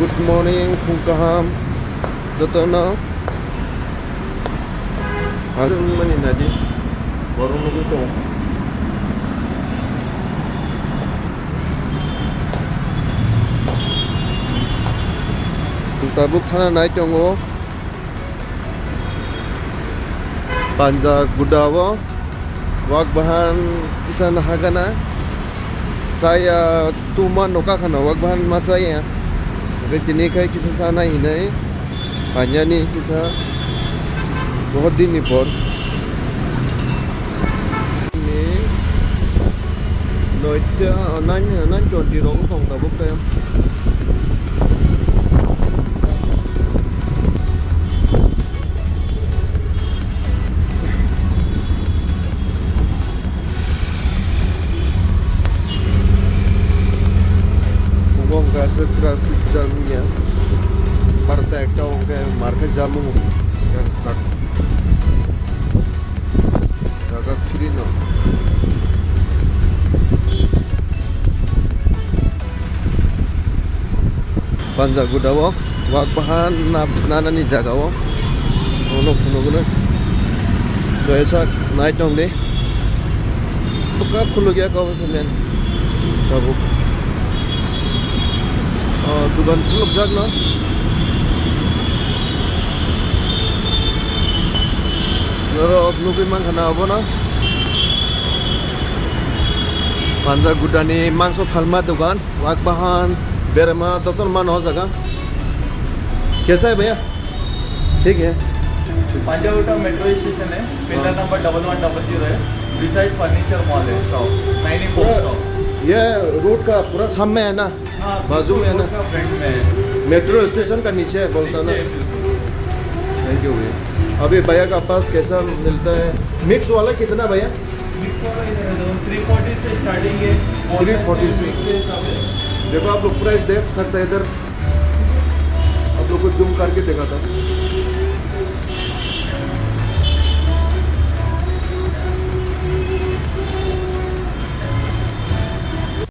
Good morning kung kaham. Dito na. Ano man yun natin? Barong na ito. Kung tabuk thana na ito ngo. Panja gudawa. Wag bahan kisan hagana. Saya tuman noka kana wag bahan masaya. अगर चीनी का किसी साना ही नहीं पानी नहीं किसा बहुत दिन नहीं पर नोइट नाइन 20 रोग फोंग तब book time traffic jamnya parta ekta hoge market jamu jaga free no panja gudawo wak bahan nana ni jagawo ono funo guna so esa night on de buka khulu gaya ka se men tabu दुकान खुल जाग ना जरा अपनों भी मांग खाना होगा ना पांजा गुडानी मांग सो फलमा दुकान वाक बहान बेरमा दोतन मान हो जाएगा कैसा है भैया ठीक है पांजा गुडा मेट्रो स्टेशन है पिलर नंबर 1100 है डिसाइड फर्नीचर मॉल है शॉप 94 शॉप ये रोड का पूरा सामने है ना बाजू में है ना मेट्रो स्टेशन का नीचे है बोलता ना थैंक यू भैया अभी भैया का पास कैसा मिलता है मिक्स वाला कितना भैया मिक्स वाला 340 से स्टार्टिंग है 340 देखो आप लोग प्राइस देख सकते हैं इधर आप लोग को जूम करके देखा था